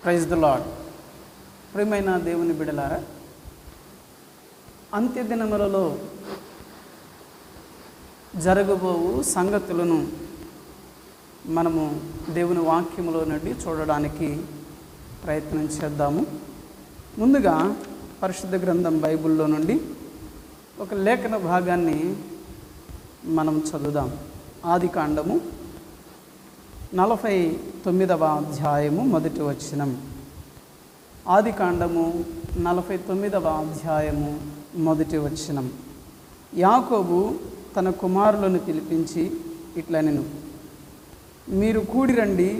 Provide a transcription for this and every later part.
Praise the lord. ప్రియమైన దేవుని బిడ్డలారా, అంత్యదినములలో జరగబోవు సంగతులను మనము దేవుని వాక్యములో నుండి చూడడానికి ప్రయత్నం చేద్దాము. ముందుగా పరిశుద్ధ గ్రంథం బైబిల్లో నుండి ఒక లేఖన భాగాన్ని మనం చదువుదాం. ఆదికాండము 49వ అధ్యాయము మొదటి వచనం. ఆదికాండము 49వ అధ్యాయము మొదటి వచనం. యాకోబు తన కుమారులను పిలిపించి ఇట్లనెను, మీరు కూడి రండి,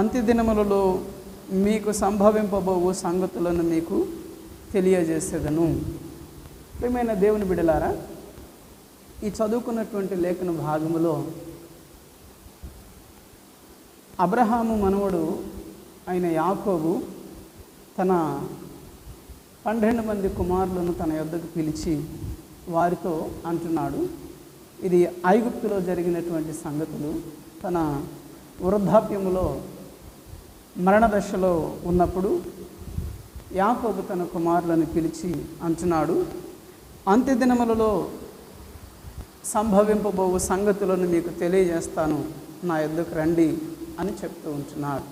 అంత్యదినములలో మీకు సంభవింపబోవు సంగతులను మీకు తెలియజేసేదను. ప్రియమైన దేవుని బిడ్డలారా, ఈ చదువుకున్నటువంటి లేఖన భాగములో అబ్రహాము మనవడు అయిన యాకోబు తన 12 మంది కుమారులను తన యొద్దకు పిలిచి వారితో అంటున్నాడు. ఇది ఐగుప్తులో జరిగినటువంటి సంగతులు. తన వృద్ధాప్యములో మరణదశలో ఉన్నప్పుడు యాకోబు తన కుమారులను పిలిచి అంటున్నాడు, అంత్యదినములలో సంభవింపబోవు సంగతులను మీకు తెలియజేస్తాను, నా యొద్దకు రండి అని చెప్తూ ఉంటున్నాడు.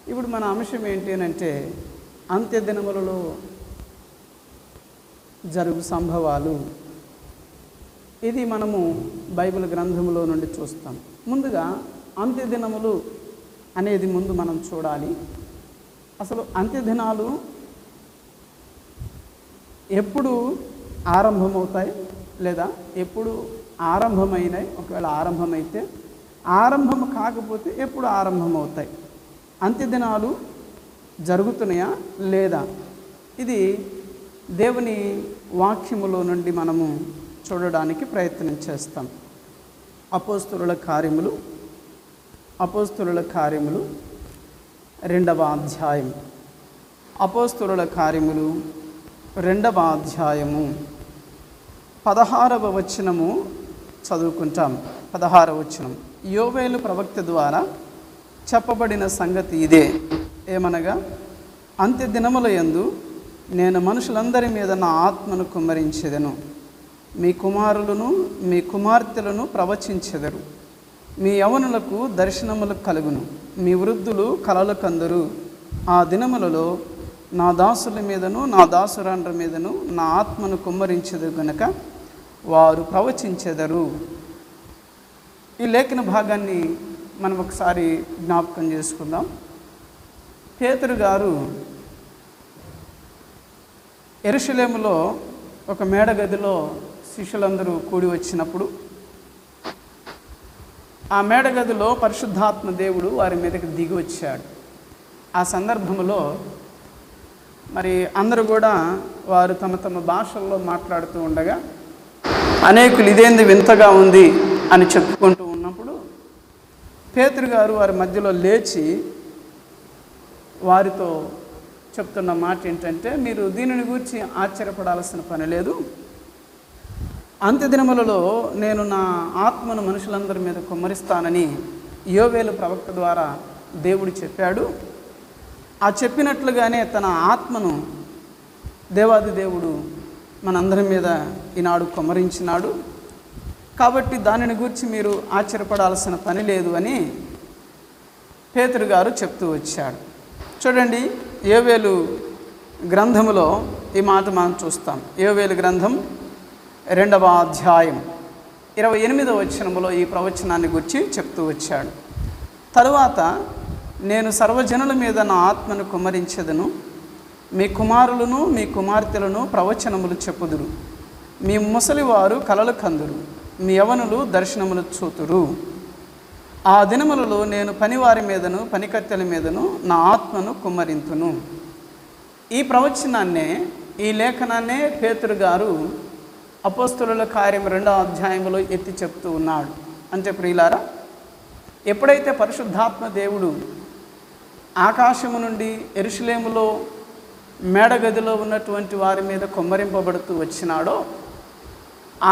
ఇప్పుడు మన అంశం ఏంటి అంటే అంత్యదినములలో జరుగు సంభవాలు. ఇది మనము బైబిల్ గ్రంథములో నుండి చూస్తాం. ముందుగా అంత్యదినములు అనేది ముందు మనం చూడాలి. అసలు అంత్యదినాలు ఎప్పుడు ఆరంభమవుతాయి లేదా ఎప్పుడు ఆరంభమైనాయి? ఒకవేళ ఆరంభమైతే, ఆరంభం కాకపోతే ఎప్పుడు ఆరంభమవుతాయి? అంత్యదినాలు జరుగుతున్నాయా లేదా? ఇది దేవుని వాక్యములో నుండి మనము చూడడానికి ప్రయత్నం చేస్తాం. అపోస్తలుల కార్యములు 2వ అధ్యాయం. అపోస్తలుల కార్యములు 2వ అధ్యాయము 16వ వచనము చదువుకుంటాం. 16వ వచనం. యోవేలు ప్రవక్త ద్వారా చెప్పబడిన సంగతి ఇదే, ఏమనగా అంత్యదినముల యందు నేను మనుషులందరి మీద నా ఆత్మను కుమ్మరించెదను. మీ కుమారులను మీ కుమార్తెలను ప్రవచించెదరు. మీ యవనులకు దర్శనములు కలుగును. మీ వృద్ధులు కలలు కందురు. ఆ దినములలో నా దాసుల మీదను నా దాసురాండ్ర మీదను నా ఆత్మను కుమ్మరించెదరు గనుక వారు ప్రవచించెదరు. ఈ లేఖన భాగాన్ని మనం ఒకసారి జ్ఞాపకం చేసుకుందాం. పేతురు గారు యెరూషలేములో ఒక మేడగదిలో శిష్యులందరూ కూడి వచ్చినప్పుడు ఆ మేడగదిలో పరిశుద్ధాత్మ దేవుడు వారి మీదకి దిగి వచ్చాడు. ఆ సందర్భంలో మరి అందరూ కూడా వారు తమ తమ భాషల్లో మాట్లాడుతూ ఉండగా అనేకులు ఇదేంది వింతగా ఉంది అని చెప్పుకుంటూ ఉన్నప్పుడు పేతురు గారు వారి మధ్యలో లేచి వారితో చెప్తున్న మాట ఏంటంటే, మీరు దీనిని గురించి ఆశ్చర్యపడాల్సిన పని లేదు. అంత్యదినములలో నేను నా ఆత్మను మనుషులందరి మీద కుమ్మరిస్తానని యోవేలు ప్రవక్త ద్వారా దేవుడు చెప్పాడు. ఆ చెప్పినట్లుగానే తన ఆత్మను దేవాది దేవుడు మనందరి మీద ఈనాడు కుమ్మరించినాడు. కాబట్టి దానిని గురించి మీరు ఆశ్చర్యపడాల్సిన పని లేదు అని పేతురు గారు చెప్తూ వచ్చాడు. చూడండి, యోవేలు గ్రంథములో ఈ మాట మనం చూస్తాం. యోవేలు గ్రంథం 2వ అధ్యాయం 28వ వచనములో ఈ ప్రవచనాన్ని గురించి చెప్తూ వచ్చాడు. తరువాత నేను సర్వజనుల మీద నా ఆత్మను కుమ్మరించెదను. మీ కుమారులను మీ కుమార్తెలను ప్రవచనములు చెప్పుదురు. మీ ముసలివారు కలలు కందురు. మీ యవనులు దర్శనములు చూతురు. ఆ దినములలో నేను పనివారి మీదను పనికత్తెల మీదను నా ఆత్మను కుమ్మరింతును. ఈ ప్రవచనాన్నే, ఈ లేఖనాన్నే పేతురు గారు అపోస్తలుల కార్యం 2వ అధ్యాయంలో ఎత్తి చెప్తూ ఉన్నాడు. అంటే ప్రియులారా, ఎప్పుడైతే పరిశుద్ధాత్మ దేవుడు ఆకాశము నుండి యెరూషలేములో మేడగదిలో ఉన్నటువంటి వారి మీద కుమ్మరింపబడుతూ వచ్చినాడో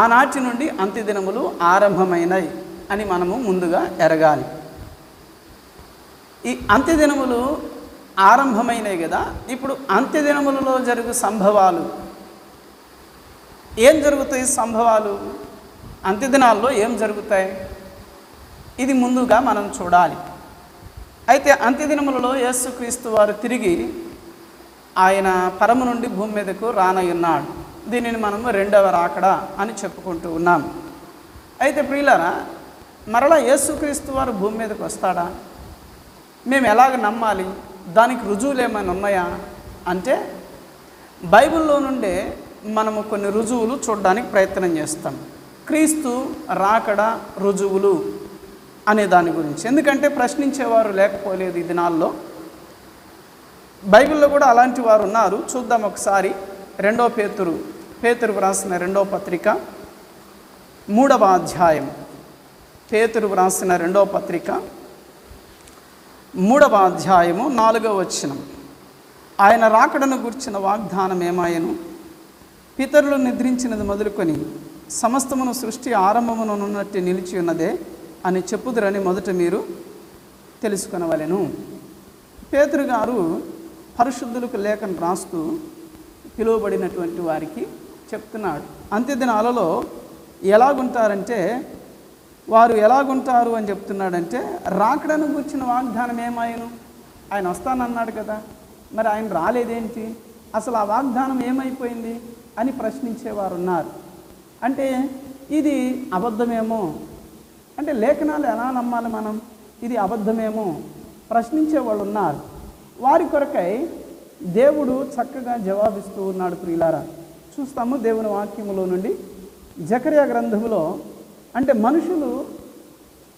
ఆనాటి నుండి అంత్యదినములు ఆరంభమైనాయి అని మనము ముందుగా ఎరగాలి. ఈ అంత్యదినములు ఆరంభమైనవి కదా. ఇప్పుడు అంత్యదినములలో జరుగు సంభవాలు ఏం జరుగుతాయి? సంభవాలు అంత్యదినాల్లో ఏం జరుగుతాయి? ఇది ముందుగా మనం చూడాలి. అయితే అంత్యదినములలో యేసుక్రీస్తు వారు తిరిగి ఆయన పరము నుండి భూమి మీదకు రానయ్యున్నాడు. దీనిని మనము రెండవ రాకడ అని చెప్పుకుంటూ ఉన్నాం. అయితే ప్రియులారా, మరలా యేసుక్రీస్తు వారు భూమి మీదకి వస్తాడా? మేము ఎలాగ నమ్మాలి? దానికి రుజువులు ఏమైనా ఉన్నాయా అంటే, బైబిల్లో నుండే మనము కొన్ని రుజువులు చూడడానికి ప్రయత్నం చేస్తాం. క్రీస్తు రాకడ రుజువులు అనే దాని గురించి. ఎందుకంటే ప్రశ్నించేవారు లేకపోలేదు ఈ దినాల్లో. బైబిల్లో కూడా అలాంటి వారు ఉన్నారు. చూద్దాం ఒకసారి. పేతురు వ్రాసిన రెండవ పత్రిక 3వ అధ్యాయం. పేతురు వ్రాసిన రెండవ పత్రిక 3వ అధ్యాయము 4వ వచనం. ఆయన రాకడను గుర్చిన వాగ్దానం ఏమాయను? పితరులు నిద్రించినది మొదలుకొని సమస్తమును సృష్టి ఆరంభమునున్నట్టు నిలిచి ఉన్నదే అని చెప్పుదురని మొదట మీరు తెలుసుకొనవలెను. పేతురు గారు పరిశుద్ధులకు లేఖను రాస్తూ పిలువబడినటువంటి వారికి చెప్తున్నాడు. అంత్యదినాలలో ఎలాగుంటారంటే, వారు ఎలాగుంటారు అని చెప్తున్నాడంటే, రాకడను గుర్చిన వాగ్దానం ఏమాయను? ఆయన వస్తానన్నాడు కదా, మరి ఆయన రాలేదేంటి? అసలు ఆ వాగ్దానం ఏమైపోయింది అని ప్రశ్నించేవారు ఉన్నారు. అంటే ఇది అబద్ధమేమో, అంటే లేఖనాలు ఎలా నమ్మాలి మనం? ఇది అబద్ధమేమో ప్రశ్నించే వాళ్ళు ఉన్నారు. వారి కొరకై దేవుడు చక్కగా జవాబిస్తూ ఉన్నాడు. ప్రియులారా, చూస్తాము దేవుని వాక్యములో నుండి జకర్యా గ్రంథములో. అంటే మనుషులు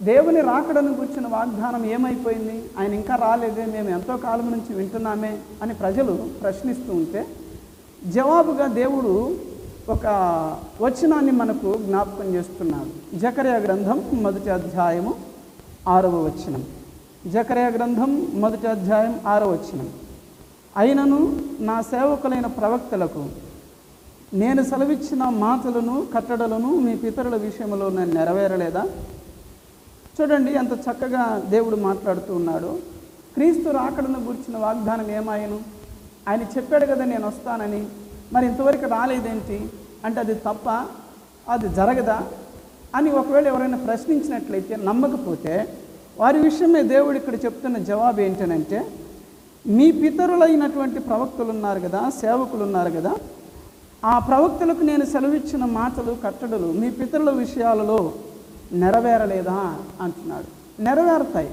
దేవుని రాకడను గుర్చిన వాగ్దానం ఏమైపోయింది, ఆయన ఇంకా రాలేదే, మేము ఎంతో కాలం నుంచి వింటున్నామే అని ప్రజలు ప్రశ్నిస్తూ ఉంటే, జవాబుగా దేవుడు ఒక వచనాన్ని మనకు జ్ఞాపకం చేస్తున్నాడు. జకర్యా గ్రంథం 1వ అధ్యాయము 6వ వచనం. జకర్యా గ్రంథం 1వ అధ్యాయం 6వ వచనం. అయినను నా సేవకులైన ప్రవక్తలకు నేను సెలవిచ్చిన మాటలను కట్టడలను మీ పితరుల విషయంలో నేను నెరవేరలేదా? చూడండి ఎంత చక్కగా దేవుడు మాట్లాడుతూ ఉన్నాడు. క్రీస్తు రాకడను గురించిన వాగ్దానం ఏమాయను? ఆయన చెప్పాడు కదా నేను వస్తానని, మరి ఇంతవరకు రాలేదేంటి అంటే అది తప్ప, అది జరగదా అని ఒకవేళ ఎవరైనా ప్రశ్నించినట్లయితే, నమ్మకపోతే, వారి విషయమే దేవుడు ఇక్కడ చెప్తున్న జవాబు ఏంటనంటే, మీ పితరులైనటువంటి ప్రవక్తలు ఉన్నారు కదా, సేవకులు ఉన్నారు కదా, ఆ ప్రవక్తలకు నేను సెలవిచ్చిన మాటలు కట్టడలు మీ పితరుల విషయాలలో నెరవేరలేదా అంటున్నాడు. నెరవేరుతాయి.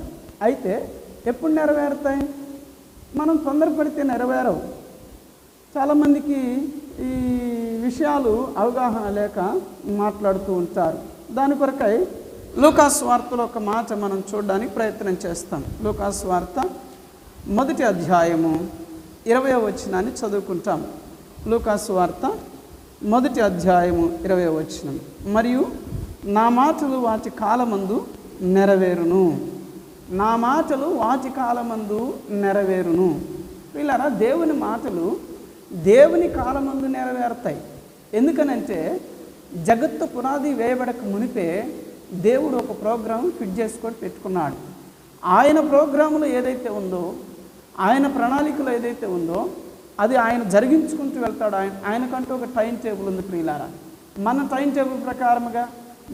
అయితే ఎప్పుడు నెరవేరుతాయి? మనం తొందరపడితే నెరవేరవు. చాలామందికి ఈ విషయాలు అవగాహన లేక మాట్లాడుతూ ఉంటారు. దాని కొరకై లూకాసు వార్తలో ఒక మాట మనం చూడడానికి ప్రయత్నం చేస్తాం. లూకాసు వార్త 1వ అధ్యాయము 20వ వచనాన్ని చదువుకుంటాం. లూకాసు వార్త 1వ అధ్యాయము 20వ వచనం. మరియు నా మాటలు వాటి కాలమందు నెరవేరును. నా మాటలు వాటి కాలమందు నెరవేరును. వీళ్ళరా, దేవుని మాటలు దేవుని కాలమందు నెరవేరుతాయి. ఎందుకనంటే జగత్తు పునాది వేయబడక మునిపే దేవుడు ఒక ప్రోగ్రాం ఫిట్ చేసుకొని పెట్టుకున్నాడు. ఆయన ప్రోగ్రాములో ఏదైతే ఉందో, ఆయన ప్రణాళికలో ఏదైతే ఉందో అది ఆయన జరిగించుకుంటూ వెళ్తాడు. ఆయనకంటూ ఒక టైం టేబుల్ ఉంది. ప్రియులారా, మన టైం టేబుల్ ప్రకారముగా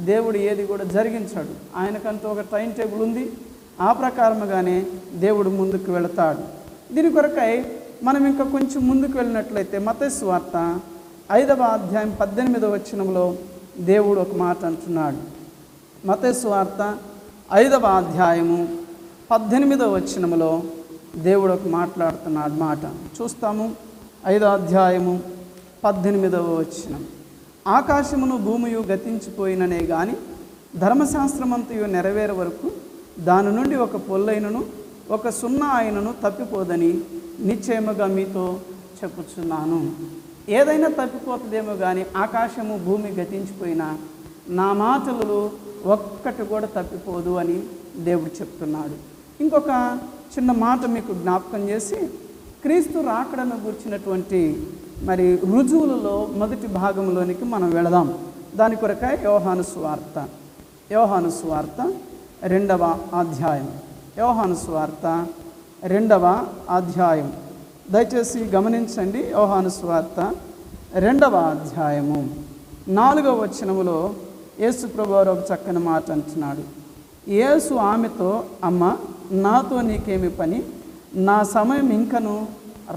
దేవుడు ఏది కూడా జరిగించాడు. ఆయనకంటూ ఒక టైం టేబుల్ ఉంది. ఆ ప్రకారముగానే దేవుడు ముందుకు వెళతాడు. దీని కొరకై మనం ఇంకా కొంచెం ముందుకు వెళ్ళినట్లయితే మత్తయి సువార్త 5వ అధ్యాయం 18వ వచనంలో దేవుడు ఒక మాట అంటున్నాడు. మత్తయి సువార్త 5వ అధ్యాయము 18వ వచనములో దేవుడు ఒక మాట్లాడుతున్నాడు మాట చూస్తాము. 5వ అధ్యాయము 18వ వచనం. ఆకాశమును భూమియు గతించిపోయిననే గాని ధర్మశాస్త్రమంతయు నెరవేరే వరకు దాని నుండి ఒక పొల్లైనను ఒక సున్నా ఆయనను తప్పిపోదని నిశ్చయముగా మీతో చెప్పుచున్నాను. ఏదైనా తప్పిపోతుందేమో కానీ ఆకాశము భూమి గతించిపోయినా నా మాటలు ఒక్కటి కూడా తప్పిపోదు అని దేవుడు చెప్తున్నాడు. ఇంకొక చిన్న మాట మీకు జ్ఞాపకం చేసి క్రీస్తు రాకడను గుర్చినటువంటి మరి రుజువులలో మొదటి భాగంలోనికి మనం వెళదాం. దాని కొరకై యోహాను సువార్త 2వ అధ్యాయం. యోహాను సువార్త 2వ అధ్యాయం. దయచేసి గమనించండి. యోహాను సువార్త 2వ అధ్యాయము 4వ వచనములో యేసు ప్రభువారు ఒక చక్కని మాట అంటున్నాడు. యేసు ఆమెతో, అమ్మ, నాతో నీకేమి పని? నా సమయం ఇంకను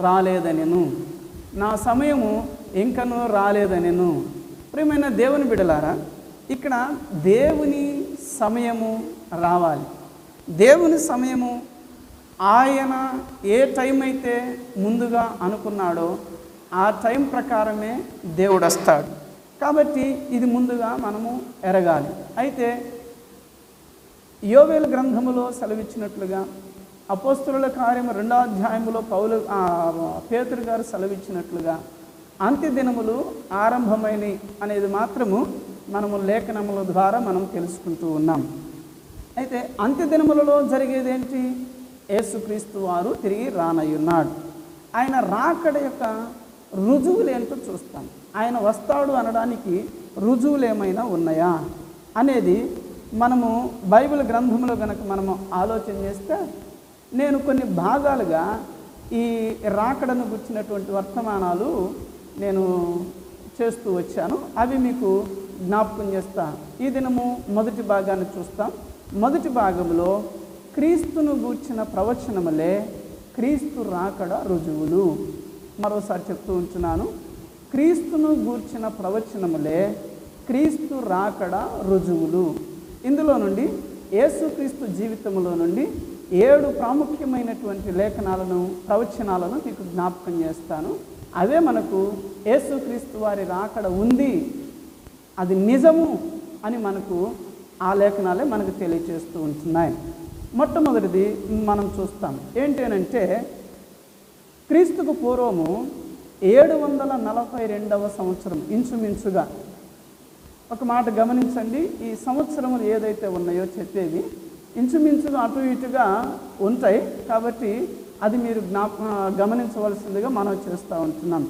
రాలేదనెను. నా సమయము ఇంకను రాలేదనెను. ప్రియమైన దేవుని బిడ్డలారా, ఇక్కడ దేవుని సమయము రావాలి. దేవుని సమయము ఆయన ఏ టైం అయితే ముందుగా అనుకున్నాడో ఆ టైం ప్రకారమే దేవుడు వస్తాడు. కాబట్టి ఇది ముందుగా మనము ఎరగాలి. అయితే యోవేలు గ్రంథములో సెలవిచ్చినట్లుగా, అపోస్తలుల కార్యము 2వ అధ్యాయములో పేతురు గారు సెలవిచ్చినట్లుగా అంత్య దినములు ఆరంభమైనవి అనేది మాత్రము మనము లేఖనముల ద్వారా మనం తెలుసుకుంటూ ఉన్నాం. అయితే అంత్య దినములలో జరిగేది ఏంటి? యేసుక్రీస్తు వారు తిరిగి రానయ్యున్నాడు. ఆయన రాకడ యొక్క రుజువులు ఏంటో చూస్తాం. ఆయన వస్తాడు అనడానికి రుజువులు ఏమైనా ఉన్నాయా అనేది మనము బైబిల్ గ్రంథంలో కనుక మనము ఆలోచన చేస్తే, నేను కొన్ని భాగాలుగా ఈ రాకడను గుర్చినటువంటి వర్తమానాలు నేను చేస్తూ వచ్చాను. అవి మీకు జ్ఞాపకం చేస్తాను. ఈ దినము మొదటి భాగాన్ని చూస్తాం. మొదటి భాగంలో క్రీస్తును గూర్చిన ప్రవచనములే క్రీస్తు రాకడ రుజువులు. మరోసారి చెప్తూ ఉంటున్నాను. క్రీస్తును గూర్చిన ప్రవచనములే క్రీస్తు రాకడ రుజువులు. ఇందులో నుండి యేసుక్రీస్తు జీవితంలో నుండి 7 ప్రాముఖ్యమైనటువంటి లేఖనాలను, ప్రవచనాలను మీకు జ్ఞాపకం చేస్తాను. అవే మనకు యేసుక్రీస్తు వారి రాకడ ఉంది, అది నిజము అని మనకు ఆ లేఖనాలే మనకు తెలియజేస్తూ ఉంటున్నాయి. మొట్టమొదటిది మనం చూస్తాం. ఏంటంటే, క్రీస్తుకు పూర్వము 742వ సంవత్సరం ఇంచుమించుగా. ఒక మాట గమనించండి. ఈ సంవత్సరములు ఏదైతే ఉన్నాయో చెప్పేవి ఇంచుమించుగా అటు ఇటుగా ఉంటాయి. కాబట్టి అది మీరు గమనించవలసిందిగా మనం చేస్తూ ఉంటున్నాం.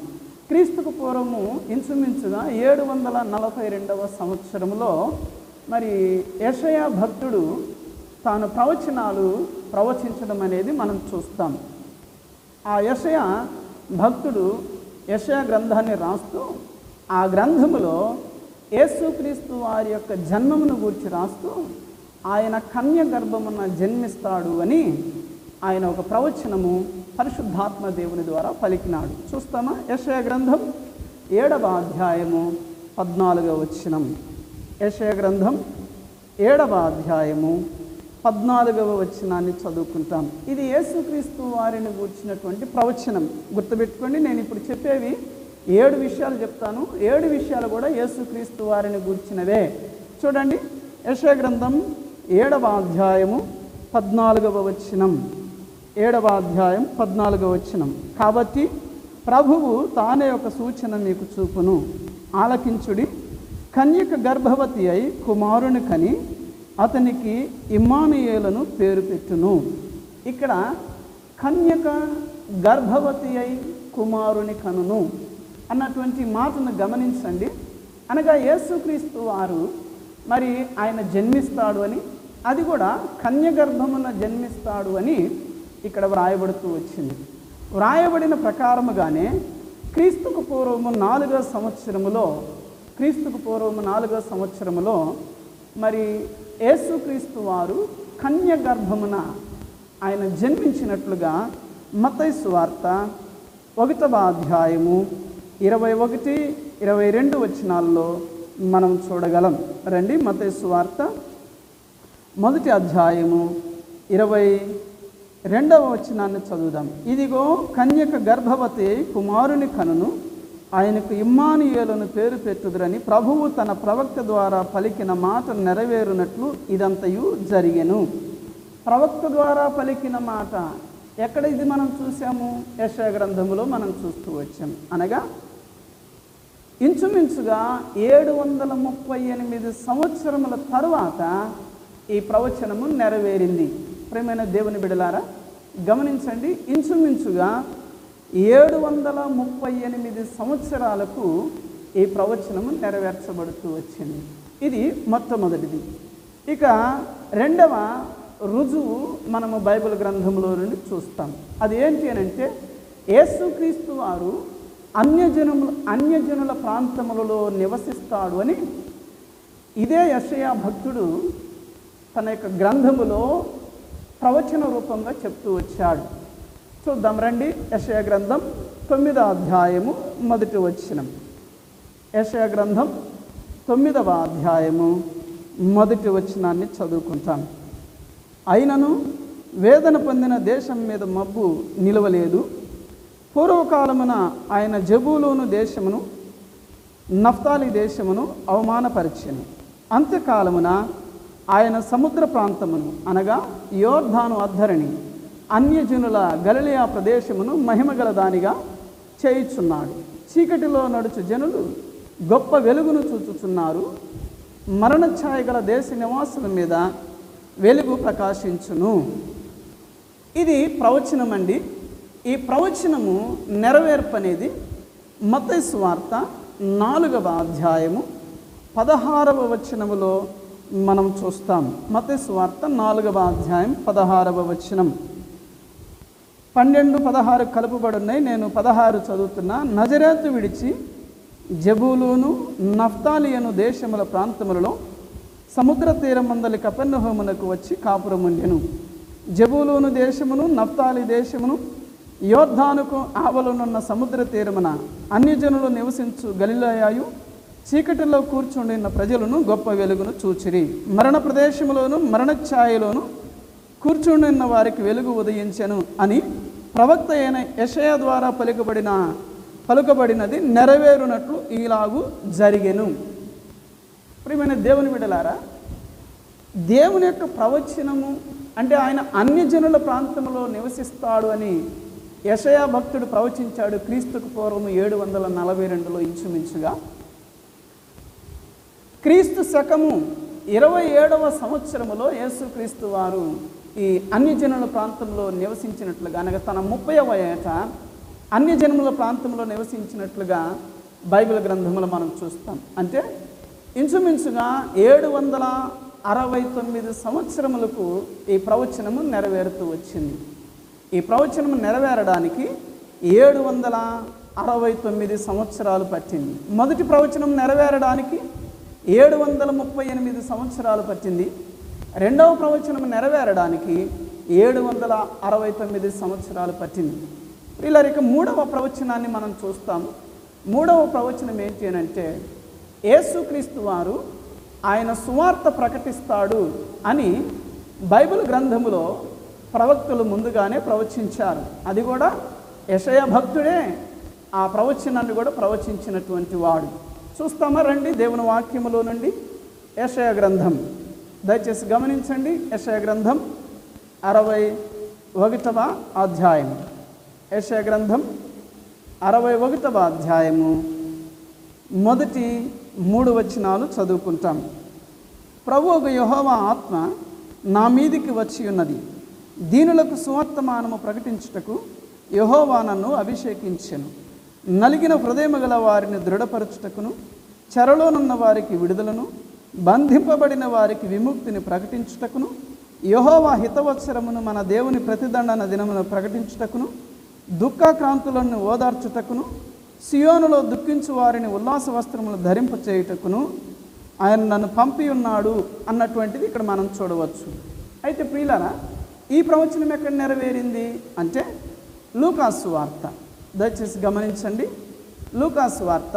క్రీస్తుకు పూర్వము ఇంచుమించుగా 742వ సంవత్సరంలో మరి యెషయా భక్తుడు తాను ప్రవచనాలు ప్రవచించడం అనేది మనం చూస్తాం. ఆ యెషయా భక్తుడు యెషయా గ్రంథాన్ని రాస్తూ ఆ గ్రంథములో యేసుక్రీస్తు వారి యొక్క జన్మమును గూర్చి రాస్తూ ఆయన కన్య గర్భమున జన్మిస్తాడు అని ఆయన ఒక ప్రవచనము పరిశుద్ధాత్మ దేవుని ద్వారా పలికినాడు. చూస్తామా? యెషయా గ్రంథం 7వ అధ్యాయము 14వ వచనం. యెషయా గ్రంథం 7వ అధ్యాయము 14వ వచనాన్ని చదువుకుంటాం. ఇది యేసుక్రీస్తు వారిని గూర్చినటువంటి ప్రవచనం. గుర్తుపెట్టుకోండి, నేను ఇప్పుడు చెప్పేవి 7 విషయాలు చెప్తాను. 7 విషయాలు కూడా యేసుక్రీస్తు వారిని గూర్చినవే. చూడండి, యెషయా గ్రంథం 7వ అధ్యాయము 14వ వచనం. 7వ అధ్యాయం 14వ వచనం. కాబట్టి ప్రభువు తానే ఒక సూచన మీకు చూపును, ఆలకించుడి. కన్యక గర్భవతి అయి కుమారుని కని అతనికి ఇమ్మానుయేలును పేరు పెట్టును. ఇక్కడ కన్యక గర్భవతి అయి కుమారుని కనును అన్నటువంటి మాటను గమనించండి. అనగా యేసుక్రీస్తు వారు మరి ఆయన జన్మిస్తాడు అని, అది కూడా కన్య గర్భమున జన్మిస్తాడు అని ఇక్కడ వ్రాయబడుతూ వచ్చింది. వ్రాయబడిన ప్రకారముగానే క్రీస్తుకు పూర్వము 4వ సంవత్సరములో మరి యేసుక్రీస్తు వారు కన్య గర్భమున ఆయన జన్మించినట్లుగా మత్తయి సువార్త 1వ అధ్యాయము 21, 22 వచనాల్లో మనం చూడగలం. రండి, మత్తయి సువార్త 1వ అధ్యాయము 22వ వచనాన్ని చదువుదాం. ఇదిగో కన్యక గర్భవతి కుమారుని కనును, ఆయనకు ఇమ్మానుయేలును పేరు పెట్టుదురని ప్రభువు తన ప్రవక్త ద్వారా పలికిన మాట నెరవేరునట్లు ఇదంతయు జరిగెను. ప్రవక్త ద్వారా పలికిన మాట ఎక్కడ ఇది మనం చూసాము? యెషయా గ్రంథములో మనం చూస్తూ వచ్చాం. అనగా ఇంచుమించుగా 738 సంవత్సరముల తరువాత ఈ ప్రవచనము నెరవేరింది. ప్రియమైన దేవుని బిడ్డలారా, గమనించండి. ఇంచుమించుగా 738 సంవత్సరాలకు ఈ ప్రవచనము నెరవేర్చబడుతూ వచ్చింది. ఇది మొట్టమొదటిది. ఇక రెండవ రుజువు మనము బైబిల్ గ్రంథంలో నుండి చూస్తాం. అది ఏంటి అని అంటే, యేసుక్రీస్తు వారు అన్యజనుల ప్రాంతములలో నివసిస్తాడు అని ఇదే యెషయా భక్తుడు తన యొక్క గ్రంథములో ప్రవచన రూపంగా చెప్తూ వచ్చాడు. చూద్దాం రండి. యెషయా గ్రంథం 9వ అధ్యాయము 1వ వచనం. యెషయా గ్రంథం 9వ అధ్యాయము 1వ వచనాన్ని చదువుకుంటాం. అయినను వేదన పొందిన దేశం మీద మబ్బు నిలవలేదు. పూర్వకాలమున ఆయన జబూలూను దేశమును నఫ్తాలి దేశమును అవమానపరిచెను. అంత్యకాలమున ఆయన సముద్ర ప్రాంతమును అనగా యోర్దాను అద్ధరిని అన్యజనుల గలిలయ ప్రదేశమును మహిమగల దానిగా చేయుచున్నాడు. చీకటిలో నడుచు జనులు గొప్ప వెలుగును చూచుచున్నారు. మరణఛాయ గల దేశ నివాసుల మీద వెలుగు ప్రకాశించును. ఇది ప్రవచనం అండి. ఈ ప్రవచనము నెరవేర్పు అనేది మత్తయి సువార్త 4వ అధ్యాయము 16వ వచనములో మనం చూస్తాం. మత్తయి సువార్త 4వ అధ్యాయం 16వ వచనం. 12, 16 కలుపుబడి ఉన్నాయి. నేను 16 చదువుతున్నా. నజరేతు విడిచి జబూలూను నఫ్తాలియను దేశముల ప్రాంతములలో సముద్ర తీరమందలి కపెర్నహూమునకు వచ్చి కాపురముండెను. జబూలూను దేశమును నఫ్తాలి దేశమును యోర్దానుకు ఆవలనున్న సముద్ర తీరమున అన్యజనులు నివసించు గలిలయయు చీకటిలో కూర్చుండిన ప్రజలను గొప్ప వెలుగును చూచిరి. మరణ ప్రదేశములోను మరణఛాయలోను కూర్చుండిన వారికి వెలుగు ఉదయించెను అని ప్రవక్త అయిన యెషయా ద్వారా పలుకబడినది నెరవేరునట్లు ఈలాగు జరిగెను. ప్రియమైన దేవుని బిడ్డలారా, దేవుని యొక్క ప్రవచనము అంటే ఆయన అన్యజనుల ప్రాంతంలో నివసిస్తాడు అని యెషయా భక్తుడు ప్రవచించాడు. క్రీస్తుకు పూర్వము 742లో ఇంచుమించుగా. క్రీస్తు శకము 27వ సంవత్సరములో యేసుక్రీస్తు వారు ఈ అన్యజనుల ప్రాంతంలో నివసించినట్లుగా అనగా తన 30వ ఏట అన్యజనుల ప్రాంతంలో నివసించినట్లుగా బైబిల్ గ్రంథంలో మనం చూస్తాం. అంటే ఇంచుమించుగా 769 సంవత్సరములకు ఈ ప్రవచనము నెరవేరుతూ వచ్చింది. ఈ ప్రవచనము నెరవేరడానికి 769 సంవత్సరాలు పట్టింది. మొదటి ప్రవచనం నెరవేరడానికి 738 సంవత్సరాలు పట్టింది. రెండవ ప్రవచనం నెరవేరడానికి 769 సంవత్సరాలు పట్టింది. ఇలా ఇక 3వ ప్రవచనాన్ని మనం చూస్తాము. 3వ ప్రవచనం ఏంటి అని అంటే, యేసుక్రీస్తు వారు ఆయన సువార్త ప్రకటిస్తాడు అని బైబిల్ గ్రంథములో ప్రవక్తలు ముందుగానే ప్రవచించారు. అది కూడా యెషయా భక్తుడే ఆ ప్రవచనాన్ని కూడా ప్రవచించినటువంటి వాడు. చూస్తామా రండి దేవుని వాక్యములో నుండి. యెషయా గ్రంథం దయచేసి గమనించండి. యెషయా గ్రంథం 61వ అధ్యాయం. యెషయా గ్రంథం 61వ అధ్యాయము మొదటి 3 వచనాలు చదువుకుంటాం. ప్రభువు యెహోవా ఆత్మ నా మీదికి వచ్చి ఉన్నది. దీనులకు సువర్తమానము ప్రకటించుటకు యెహోవా నన్ను అభిషేకించెను. నలిగిన హృదయము గల వారిని దృఢపరచుటకును, చెరలోనున్న వారికి విడుదలను, బంధింపబడిన వారికి విముక్తిని ప్రకటించుటకును, యెహోవా హితవత్సరమును మన దేవుని ప్రతిదండన దినమును ప్రకటించుటకును, దుఃఖాక్రాంతులను ఓదార్చుటకును, సియోనులో దుఃఖించు వారిని ఉల్లాస వస్త్రములు ధరింపచేయుటకును ఆయన నన్ను పంపి ఉన్నాడు అన్నటువంటిది ఇక్కడ మనం చూడవచ్చు. అయితే ప్రియులారా, ఈ ప్రవచనం ఎక్కడ నెరవేరింది అంటే లూకాసు వార్త. దయచేసి గమనించండి. లూకాసు వార్త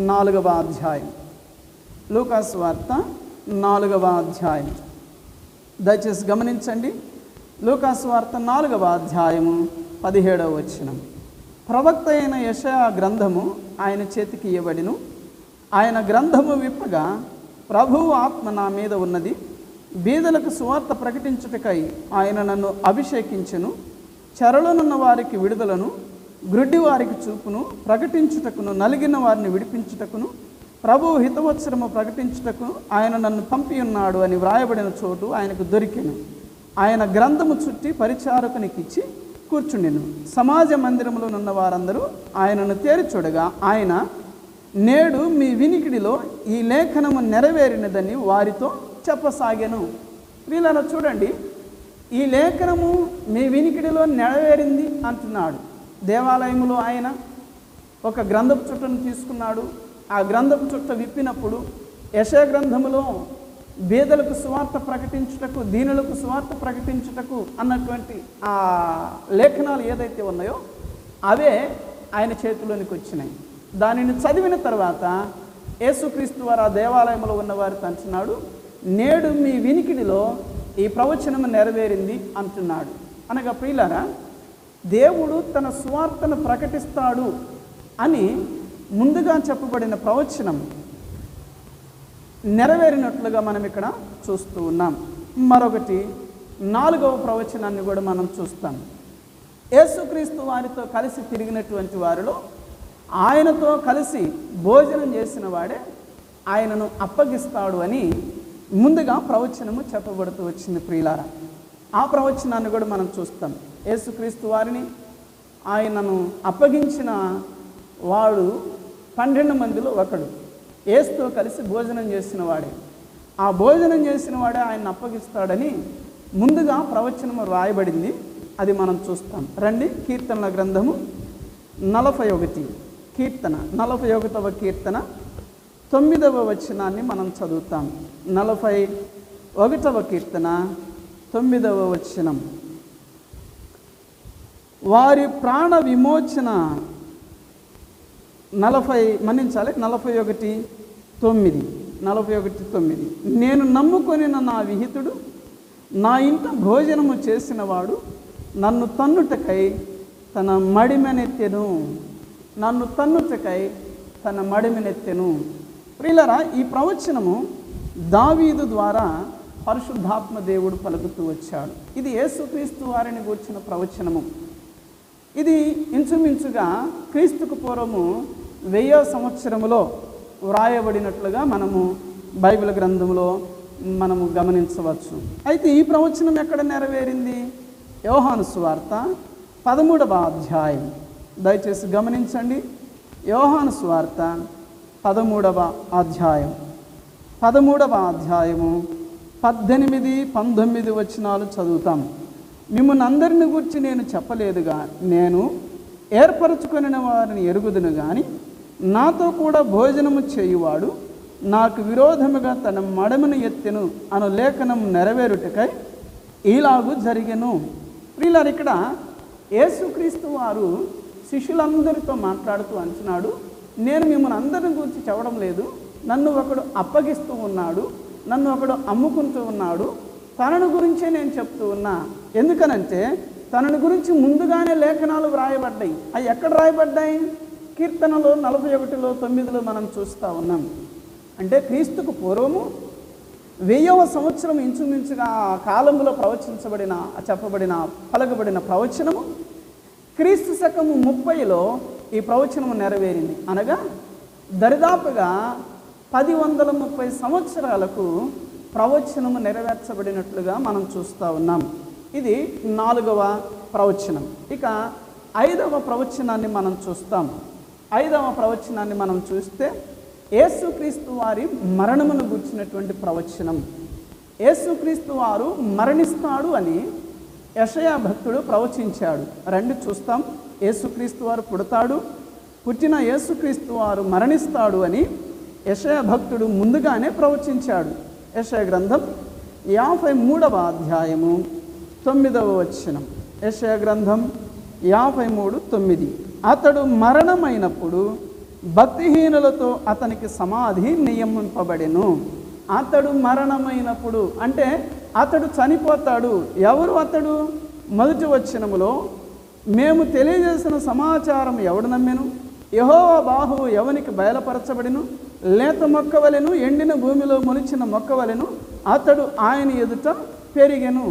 4వ అధ్యాయం. లూకాసు వార్త 4వ అధ్యాయం. దయచేసి గమనించండి. లూకాసు వార్త 4వ అధ్యాయము 17వ వచనం. ప్రవక్త అయిన యెషయా గ్రంథము ఆయన చేతికి ఇవ్వబడిను. ఆయన గ్రంథము విప్పగా ప్రభువు ఆత్మ నా మీద ఉన్నది. బీదలకు సువార్త ప్రకటించుటకై ఆయన నన్ను అభిషేకించెను. చెరలోనున్న వారికి విడుదలను, గ్రుడ్డి వారికి చూపును ప్రకటించుటకును, నలిగిన వారిని విడిపించుటకును, ప్రభువు హితవత్సరము ప్రకటించుటకు ఆయన నన్ను పంపి ఉన్నాడు అని వ్రాయబడిన చోటు ఆయనకు దొరికెను. ఆయన గ్రంథము చుట్టి పరిచారకునికి ఇచ్చి కూర్చుండెను. సమాజ మందిరములో ఉన్న వారందరూ ఆయనను తేరి చూడగా ఆయన, నేడు మీ వినికిడిలో ఈ లేఖనము నెరవేరినదని వారితో చెప్పసాగాను. వీళ్ళను చూడండి, ఈ లేఖనము మీ వినికిడిలో నెరవేరింది అంటున్నాడు. దేవాలయంలో ఆయన ఒక గ్రంథపు చుట్టను తీసుకున్నాడు. ఆ గ్రంథపు చుట్ట విప్పినప్పుడు యెషయా గ్రంథములో బేదలకు సువార్త ప్రకటించుటకు, దీనులకు సువార్త ప్రకటించుటకు అన్నటువంటి ఆ లేఖనాలు ఏదైతే ఉన్నాయో అవే ఆయన చేతిలోనికి వచ్చినాయి. దానిని చదివిన తర్వాత యేసుక్రీస్తు వారు ఆ దేవాలయంలో ఉన్నవారితో అంటున్నాడు, నేడు మీ వినికిడిలో ఈ ప్రవచనము నెరవేరింది అంటున్నాడు. అనగా ప్రియులారా, దేవుడు తన సువార్తను ప్రకటిస్తాడు అని ముందుగా చెప్పబడిన ప్రవచనం నెరవేరినట్లుగా మనం ఇక్కడ చూస్తూ ఉన్నాం. మరొకటి 4వ ప్రవచనాన్ని కూడా మనం చూస్తాం. యేసుక్రీస్తు వారితో కలిసి తిరిగినటువంటి వారిలో ఆయనతో కలిసి భోజనం చేసిన వాడే ఆయనను అప్పగిస్తాడు అని ముందుగా ప్రవచనము చెప్పబడుతూ వచ్చింది. ప్రియులారా, ఆ ప్రవచనాన్ని కూడా మనం చూస్తాం. యేసుక్రీస్తు వారిని ఆయనను అప్పగించిన వాడు 12 మందిలో ఒకడు. యేసుతో కలిసి భోజనం చేసిన వాడే, ఆ భోజనం చేసిన వాడే ఆయన అప్పగిస్తాడని ముందుగా ప్రవచనము రాయబడింది. అది మనం చూస్తాం. రండి, కీర్తనల గ్రంథము 41 కీర్తన, 41వ కీర్తన 9వ వచనాన్ని మనం చదువుతాం. 41వ కీర్తన 9వ వచనం. వారి ప్రాణ విమోచన 41:9 నేను నమ్ముకొనిన నా విహితుడు నా ఇంట భోజనము చేసినవాడు నన్ను తన్నుటకై తన మడిమెనెత్తెను. నన్ను తన్నుటకై తన మడిమెనెత్తెను. ప్రియులారా, ఈ ప్రవచనము దావీదు ద్వారా పరిశుద్ధాత్మ దేవుడు పలుకుతూ వచ్చాడు. ఇది యేసుక్రీస్తు వారిని గూర్చిన ప్రవచనము. ఇది ఇంచుమించుగా క్రీస్తుకు పూర్వము 1000వ సంవత్సరములో వ్రాయబడినట్లుగా మనము బైబిల్ గ్రంథంలో మనము గమనించవచ్చు. అయితే ఈ ప్రవచనం ఎక్కడ నెరవేరింది? యోహాను సువార్త 13వ అధ్యాయం. దయచేసి గమనించండి. యోహాను సువార్త 13వ అధ్యాయం, 13వ అధ్యాయము 18, 19 వచనాలు చదువుతాం. మిమ్మల్ని అందరిని గురించి నేను చెప్పలేదుగా, నేను ఏర్పరచుకొనిన వారిని ఎరుగుదును గాని నాతో కూడా భోజనము చేయువాడు నాకు విరోధముగా తన మడమను ఎత్తెను అను లేఖనం నెరవేరుటకై ఇలాగు జరిగెను. ప్రియులారా, ఇక్కడ యేసుక్రీస్తు వారు శిష్యులందరితో మాట్లాడుతూ అంటున్నాడు, నేను మిమ్మల్ని అందరిని గురించి చెప్పడం లేదు, నన్ను ఒకడు అప్పగిస్తూ ఉన్నాడు, నన్ను ఒకడు అమ్ముకుంటూ ఉన్నాడు, తనను గురించే నేను చెప్తూ ఉన్నా. ఎందుకనంటే తనను గురించి ముందుగానే లేఖనాలు వ్రాయబడ్డాయి. అవి ఎక్కడ రాయబడ్డాయి? కీర్తనలో 41:9 మనం చూస్తూ ఉన్నాం. అంటే క్రీస్తుకు పూర్వము 1000వ సంవత్సరం ఇంచుమించుగా ఆ కాలంలో పలకబడిన ప్రవచనము క్రీస్తు శకము 30లో ఈ ప్రవచనము నెరవేరింది. అనగా దరిదాపుగా 1030 సంవత్సరాలకు ప్రవచనము నెరవేర్చబడినట్లుగా మనం చూస్తూ ఉన్నాం. ఇది 4వ ప్రవచనం. ఇక 5వ ప్రవచనాన్ని మనం చూస్తాం. 5వ ప్రవచనాన్ని మనం చూస్తే యేసుక్రీస్తు వారి మరణమును గుర్చినటువంటి ప్రవచనం. యేసుక్రీస్తు వారు మరణిస్తాడు అని యెషయా భక్తుడు ప్రవచించాడు. రండి చూస్తాం. యేసుక్రీస్తు వారు పుడతాడు, పుట్టిన యేసుక్రీస్తు వారు మరణిస్తాడు అని యెషయా భక్తుడు ముందుగానే ప్రవచించాడు. యెషయా గ్రంథం 53వ అధ్యాయము 9వ వచనం. యెషయా గ్రంథం 53:9. అతడు మరణమైనప్పుడు భక్తిహీనులతో అతనికి సమాధి నియమింపబడెను. అతడు మరణమైనప్పుడు అంటే అతడు చనిపోతాడు. ఎవరు అతడు? మొదటి వచనములో మేము తెలియజేసిన సమాచారం ఎవడు నమ్మెను? యెహోవా బాహువు ఎవనికి బయలుపరచబడిను? లేత మొక్కవలెను, ఎండిన భూమిలో మొలిచిన మొక్కవలెను అతడు ఆయన ఎదుట పెరిగెను.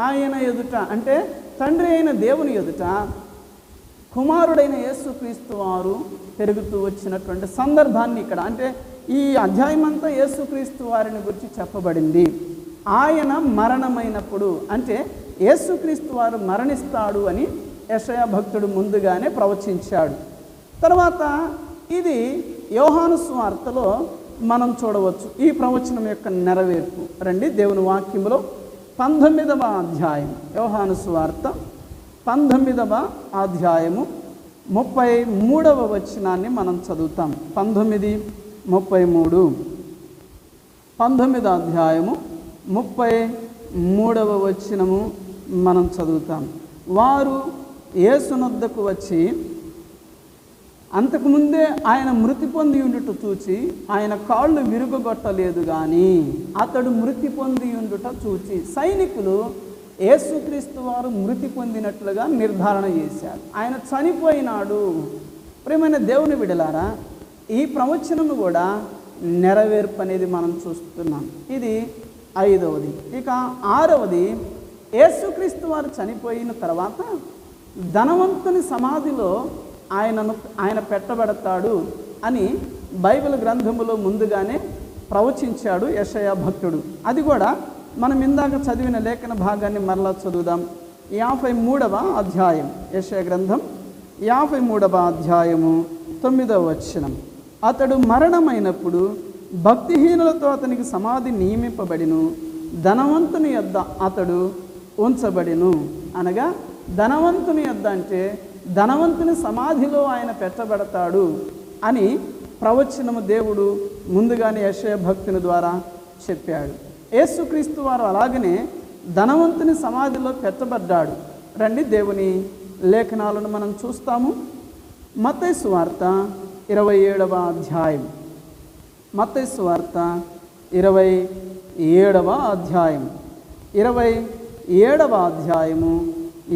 ఆయన ఎదుట అంటే తండ్రి అయిన దేవుని ఎదుట కుమారుడైన యేసుక్రీస్తు వారు పెరుగుతూ వచ్చినటువంటి సందర్భాన్ని ఇక్కడ అంటే ఈ అధ్యాయం అంతా యేసుక్రీస్తు వారిని గురించి చెప్పబడింది. ఆయన మరణమైనప్పుడు అంటే యేసుక్రీస్తు వారు మరణిస్తాడు అని యెషయా భక్తుడు ముందుగానే ప్రవచించాడు. తర్వాత ఇది యోహాను సువార్తలో మనం చూడవచ్చు ఈ ప్రవచనం యొక్క నెరవేర్పు. రండి దేవుని వాక్యములో 19వ అధ్యాయం, యోహాను సువార్త 19వ అధ్యాయము 33వ వచనాన్ని మనం చదువుతాం. 19:33. 19వ అధ్యాయము 33వ వచనము మనం చదువుతాం. వారు యేసునొద్దకు వచ్చి అంతకుముందే ఆయన మృతి పొంది ఉండుట చూచి ఆయన కాళ్ళు విరుగగొట్టలేదు కానీ అతడు మృతి పొంది ఉండుట చూచి సైనికులు యేసుక్రీస్తు వారు మృతి పొందినట్లుగా నిర్ధారణ చేశారు. ఆయన చనిపోయినాడు. ప్రియమైన దేవుని బిడ్డలారా, ఈ ప్రవచనము కూడా నెరవేర్పు అనేది మనం చూస్తున్నాం. ఇది 5వది. ఇక 6వది, యేసుక్రీస్తు వారు చనిపోయిన తర్వాత ధనవంతుని సమాధిలో ఆయన పెట్టబడతాడు అని బైబిల్ గ్రంథములో ముందుగానే ప్రవచించాడు యెషయా భక్తుడు. అది కూడా మనం ఇందాక చదివిన లేఖన భాగాన్ని మరలా చదువుదాం. 53వ అధ్యాయం, యెషయా గ్రంథం 53వ అధ్యాయము 9వ వచనం. అతడు మరణమైనప్పుడు భక్తిహీనులతో అతనికి సమాధి నియమింపబడిను, ధనవంతుని యొద్ద అతడు ఉంచబడిను. అనగా ధనవంతుని యొద్ద అంటే ధనవంతుని సమాధిలో ఆయన పెట్టబడతాడు అని ప్రవచనము దేవుడు ముందుగానే యెషయా భక్తుని ద్వారా చెప్పాడు. యేసుక్రీస్తు వారు అలాగనే ధనవంతుని సమాధిలో పెట్టబడ్డాడు. రండి దేవుని లేఖనాలను మనం చూస్తాము. మత్తయి సువార్త 27వ అధ్యాయం, మత్తయి సువార్త 27వ అధ్యాయం, 27వ అధ్యాయము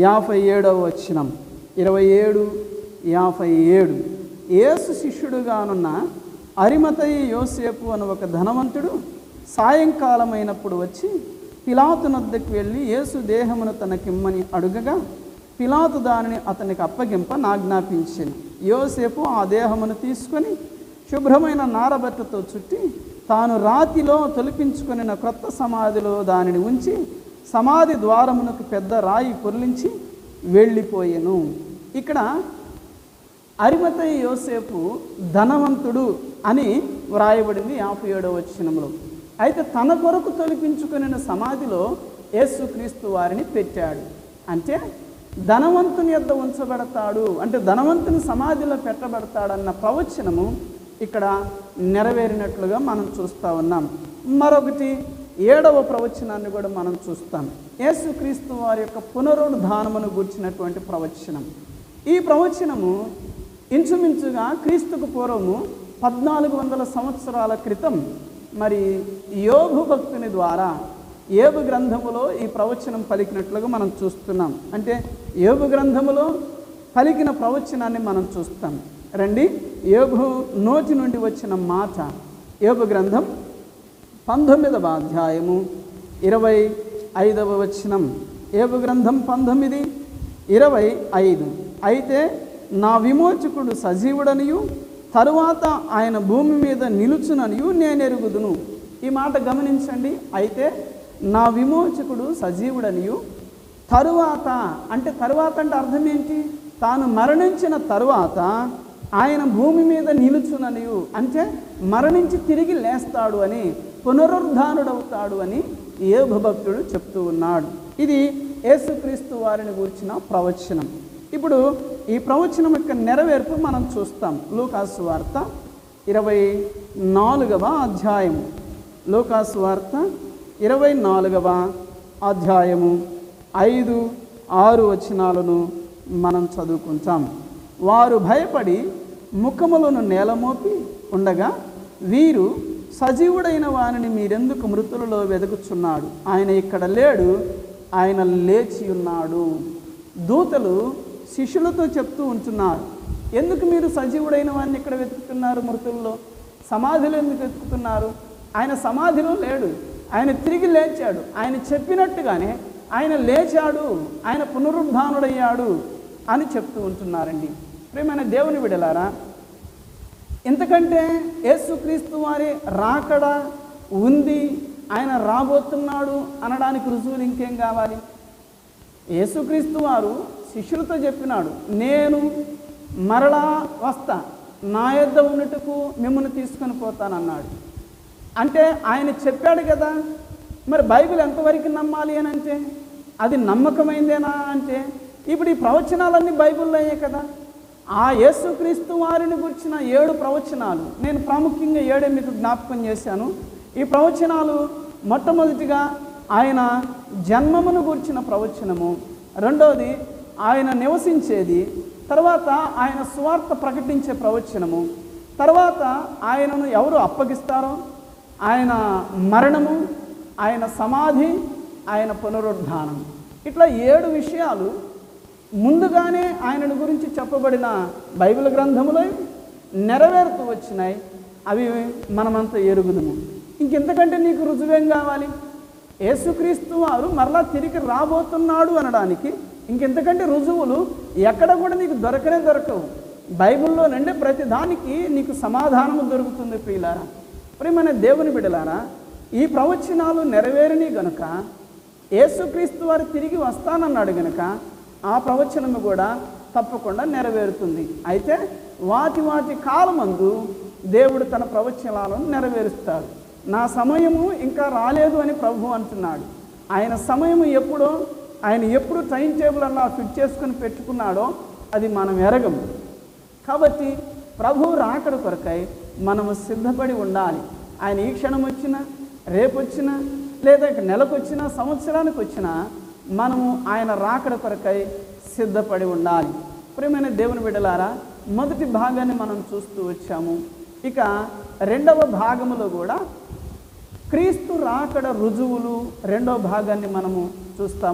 57వ వచనం. 27:57. యేసు శిష్యుడుగానున్న అరిమతయి యోసేపు అను ఒక ధనవంతుడు సాయంకాలమైనప్పుడు వచ్చి పిలాతునొద్దకు వెళ్ళి యేసు దేహమును తనకిమ్మని అడుగగా పిలాతు దానిని అతనికి అప్పగింప నాజ్ఞాపించెను. యోసేపు ఆ దేహమును తీసుకొని శుభ్రమైన నారబట్టతో చుట్టి తాను రాతిలో తొలిపించుకొనిన క్రొత్త సమాధిలో దానిని ఉంచి సమాధి ద్వారమునకు పెద్ద రాయి పొర్లించి వెళ్ళిపోయెను. ఇక్కడ అరిమతయి యోసేపు ధనవంతుడు అని వ్రాయబడింది 57వ వచనంలో. అయితే తన కొరకు తొలిపించుకుని సమాధిలో యేసుక్రీస్తు వారిని పెట్టాడు. అంటే ధనవంతుని యొద్ద ఉంచబడతాడు, అంటే ధనవంతుని సమాధిలో పెట్టబడతాడన్న ప్రవచనము ఇక్కడ నెరవేరినట్లుగా మనం చూస్తూ ఉన్నాం. మరొకటి 7వ ప్రవచనాన్ని కూడా మనం చూస్తాం. యేసుక్రీస్తు వారి యొక్క పునరుద్ధానమును గూర్చినటువంటి ప్రవచనం. ఈ ప్రవచనము ఇంచుమించుగా క్రీస్తుకు పూర్వము 1400 సంవత్సరాల క్రితం మరి యోబు భక్తుని ద్వారా యోబు గ్రంథములో ఈ ప్రవచనం పలికినట్లుగా మనం చూస్తున్నాం. అంటే యోబు గ్రంథములో పలికిన ప్రవచనాన్ని మనం చూస్తాం. రండి, యోబు నోటి నుండి వచ్చిన మాట. యోబు గ్రంథం 19వ అధ్యాయము 25వ వచనం. యోబు గ్రంథం 19:25. అయితే నా విమోచకుడు సజీవుడనియు తరువాత ఆయన భూమి మీద నిలుచుననియు నేనెరుగుదును. ఈ మాట గమనించండి. అయితే నా విమోచకుడు సజీవుడనియు తరువాత అంటే అర్థం ఏంటి? తాను మరణించిన తరువాత ఆయన భూమి మీద నిలుచుననియు అంటే మరణించి తిరిగి లేస్తాడు అని, పునరుద్ధానుడవుతాడు అని యోబు భక్తుడు చెప్తూ ఉన్నాడు. ఇది యేసుక్రీస్తు వారిని గూర్చిన ప్రవచనం. ఇప్పుడు ఈ ప్రవచనం యొక్క నెరవేర్పు మనం చూస్తాం. లూకాసు వార్త 24వ అధ్యాయం, లూకాసు వార్త 24వ అధ్యాయము 5-6 వచనాలను మనం చదువుకుంటాం. వారు భయపడి ముఖములను నేలమోపి ఉండగా వీరు సజీవుడైన వానిని మీరెందుకు మృతులలో వెతుకుచున్నాడు? ఆయన ఇక్కడ లేడు, ఆయన లేచి ఉన్నాడు. దూతలు శిష్యులతో చెప్తూ ఉంటున్నారు, ఎందుకు మీరు సజీవుడైన వాడిని ఇక్కడ వెతుకుతున్నారు? మృతుల్లో సమాధిలో ఎందుకు వెతుకుతున్నారు? ఆయన సమాధిలో లేడు, ఆయన తిరిగి లేచాడు. ఆయన చెప్పినట్టుగానే ఆయన లేచాడు, ఆయన పునరుద్ధానుడయ్యాడు అని చెప్తూ ఉంటున్నారండి. ప్రియమైన దేవుని బిడ్డలారా, ఎందుకంటే యేసుక్రీస్తు వారి రాకడ ఉంది, ఆయన రాబోతున్నాడు అనడానికి రుజువులు ఇంకేం కావాలి? యేసుక్రీస్తు వారు శిష్యులతో చెప్పినాడు, నేను మరలా వస్తా, నా యొద్ద ఉన్నట్టుకు మిమ్మల్ని తీసుకొని పోతానన్నాడు. అంటే ఆయన చెప్పాడు కదా, మరి బైబిల్ ఎంతవరకు నమ్మాలి అని అంటే అది నమ్మకమైందేనా అంటే ఇప్పుడు ఈ ప్రవచనాలన్నీ బైబిల్లో అయ్యే కదా. ఆ యేసుక్రీస్తు వారిని గురించిన 7 ప్రవచనాలు నేను ప్రాముఖ్యంగా 7 మీకు జ్ఞాపకం చేశాను. ఈ ప్రవచనాలు మొట్టమొదటిగా ఆయన జన్మమును గురించిన ప్రవచనము, రెండవది ఆయన నివసించేది, తర్వాత ఆయన సువార్త ప్రకటించే ప్రవచనము, తర్వాత ఆయనను ఎవరు అప్పగిస్తారో, ఆయన మరణము, ఆయన సమాధి, ఆయన పునరుద్ధానం. ఇట్లా 7 విషయాలు ముందుగానే ఆయనను గురించి చెప్పబడిన బైబిల్ గ్రంథములో నెరవేరుతూ వచ్చినాయి. అవి మనమంతా ఎరుగుదుము. ఇంకెంతకంటే నీకు రుజువేం కావాలి? యేసుక్రీస్తు వారు మరలా తిరిగి రాబోతున్నాడు అనడానికి ఇంకెంతకంటే రుజువులు ఎక్కడ కూడా నీకు దొరకవు. బైబిల్లో నుండి ప్రతి దానికి నీకు సమాధానము దొరుకుతుంది. ప్రియులారా, ప్రియమైన దేవుని బిడ్డలారా, ఈ ప్రవచనాలు నెరవేరిని గనుక, యేసుక్రీస్తు వారు తిరిగి వస్తానన్నాడు గనుక ఆ ప్రవచనము కూడా తప్పకుండా నెరవేరుతుంది. అయితే వాటి కాలమందు దేవుడు తన ప్రవచనాలను నెరవేరుస్తాడు. నా సమయము ఇంకా రాలేదు అని ప్రభువు అంటున్నాడు. ఆయన సమయము ఎప్పుడో, ఆయన ఎప్పుడు టైం టేబుల్ అలా ఫిట్ చేసుకుని పెట్టుకున్నాడో అది మనం ఎరగము. కాబట్టి ప్రభువు రాకడ కొరకై మనము సిద్ధపడి ఉండాలి. ఆయన ఈ క్షణం వచ్చినా, రేపు వచ్చినా, లేదా నెలకు వచ్చినా, సంవత్సరానికి వచ్చినా మనము ఆయన రాకడ కొరకై సిద్ధపడి ఉండాలి. ప్రియమైన దేవుని బిడ్డలారా, మొదటి భాగాన్ని మనం చూస్తూ వచ్చాము. ఇక రెండవ భాగములో కూడా క్రీస్తు రాకడ రుజువులు రెండవ భాగాన్ని మనము చూస్తాము.